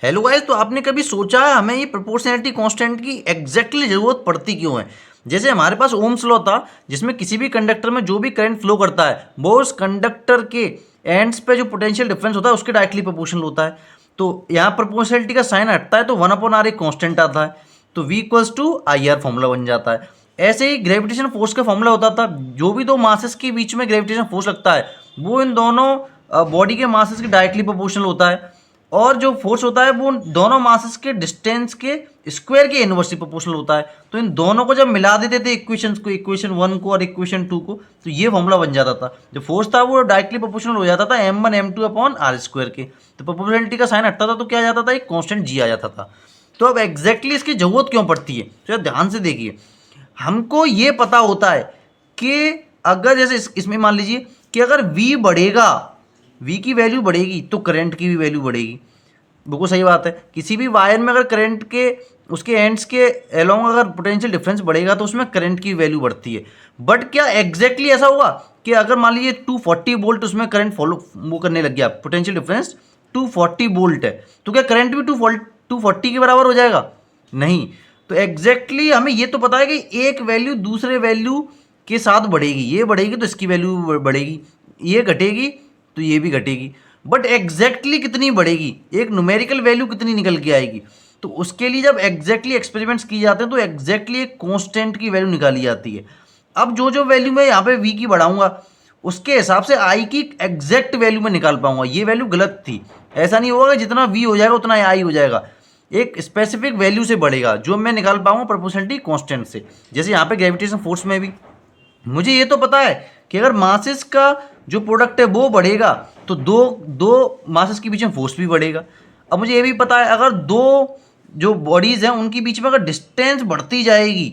Hello guys, तो आपने कभी सोचा है हमें ये प्रोपोर्शनैलिटी कांस्टेंट की एग्जैक्टली जरूरत पड़ती क्यों है? जैसे हमारे पास ओम्स लॉ था, जिसमें किसी भी कंडक्टर में जो भी करंट फ्लो करता है वो उस कंडक्टर के एंड्स पे जो पोटेंशियल डिफरेंस होता है उसके डायरेक्टली प्रोपोर्शनल होता है। तो यहाँ प्रोपोर्शनैलिटी का साइन हटता है तो 1/r एक कांस्टेंट आता है, तो V equals to I R formula बन जाता है। ऐसे ही ग्रेविटेशन फोर्स का फॉर्मूला होता था, जो भी दो मासेस के बीच में ग्रेविटेशन फोर्स लगता है वो इन दोनों बॉडी के मासेस के डायरेक्टली प्रोपोर्शनल होता है, और जो फोर्स होता है वो दोनों मासेस के डिस्टेंस के स्क्वायर के इनवर्सली प्रोपोर्शनल होता है। तो इन दोनों को जब मिला देते थे इक्वेशंस को, इक्वेशन 1 को और इक्वेशन 2 को, तो ये फॉर्मूला बन जाता था। जो फोर्स था वो डायरेक्टली प्रोपोर्शनल हो जाता था m1 m2 upon r square के। तो प्रोपोर्शनलिटी का साइन हटता था तो क्या आ जाता था, एक कांस्टेंट g आ जाता था। तो अब एग्जैक्टली इसकी जरूरत क्यों पड़ती है, तो ध्यान से देखिए। हमको ये पता होता है कि अगर जैसे इसमें मान लीजिए कि अगर v बढ़ेगा, v की वैल्यू बढ़ेगी तो करंट की भी वैल्यू बढ़ेगी। बिल्कुल सही बात है। किसी भी वायर में अगर करंट के उसके एंड्स के अलोंग अगर पोटेंशियल डिफरेंस बढ़ेगा तो उसमें करंट की वैल्यू बढ़ती है। बट क्या एग्जैक्टली ऐसा होगा कि अगर मान लीजिए 240 वोल्ट उसमें करंट फॉलो वो करने लग गया, पोटेंशियल डिफरेंस 240 वोल्ट है, तो क्या करंट भी 240 के बराबर हो जाएगा? नहीं। तो एग्जैक्टली हमें ये तो पता है कि एक वैल्यू दूसरे वैल्यू के साथ बढ़ेगी, ये बढ़ेगी तो इसकी वैल्यू बढ़ेगी, ये घटेगी तो ये भी घटेगी। बट एग्जैक्टली कितनी बढ़ेगी, एक न्यूमेरिकल वैल्यू कितनी निकल के आएगी, तो उसके लिए जब एग्जैक्टली एक्सपेरिमेंट्स किए जाते हैं तो एग्जैक्टली एक कांस्टेंट की वैल्यू निकाली जाती है। अब जो जो वैल्यू मैं यहाँ पे v की बढ़ाऊंगा उसके हिसाब से i की एग्जैक्ट वैल्यू में निकाल पाऊंगा। ये वैल्यू गलत थी, ऐसा नहीं होगा कि जितना v हो जाएगा उतना i हो जाएगा, एक स्पेसिफिक वैल्यू से बढ़ेगा जो मैं निकाल पाऊंगा प्रोपोर्शनलिटी कांस्टेंट से। जैसे यहाँ पे ग्रेविटेशन फोर्स में भी मुझे ये तो पता है कि अगर मासेस का जो प्रोडक्ट है वो बढ़ेगा तो दो दो मासेस के बीच में फोर्स भी बढ़ेगा। अब मुझे ये भी पता है अगर दो जो बॉडीज़ हैं उनके बीच में अगर डिस्टेंस बढ़ती जाएगी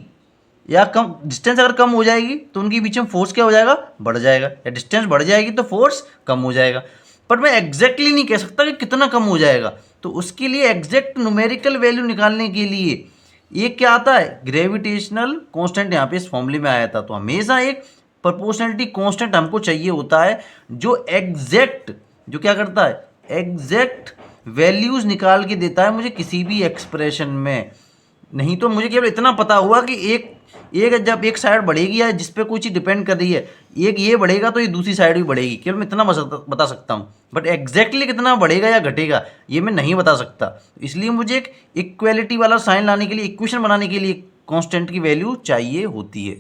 या कम, डिस्टेंस अगर कम हो जाएगी तो उनके बीच में फोर्स क्या हो जाएगा, बढ़ जाएगा, या डिस्टेंस बढ़ जाएगी तो फोर्स कम हो जाएगा। पर मैं एग्जैक्टली नहीं कह सकता कि कितना कम हो जाएगा। तो उसके लिए एग्जैक्ट न्यूमेरिकल वैल्यू निकालने के लिए ये क्या आता है, ग्रेविटेशनल कांस्टेंट यहाँ पे इस फॉर्मूले में आया था। तो हमेशा एक प्रोपोर्शनलिटी कांस्टेंट हमको चाहिए होता है जो एग्जैक्ट, जो क्या करता है, एग्जैक्ट वैल्यूज निकाल के देता है मुझे किसी भी एक्सप्रेशन में। नहीं तो मुझे केवल इतना पता हुआ कि एक एक जब एक साइड बढ़ेगी या जिस पे कोई चीज़ डिपेंड कर रही है, एक ये बढ़ेगा तो ये दूसरी साइड भी बढ़ेगी, केवल मैं इतना बता सकता हूँ। बट एग्जैक्टली कितना बढ़ेगा या घटेगा ये मैं नहीं बता सकता। इसलिए मुझे एक इक्वेलिटी वाला साइन लाने के लिए, इक्वेशन बनाने के लिए कांस्टेंट की वैल्यू चाहिए होती है।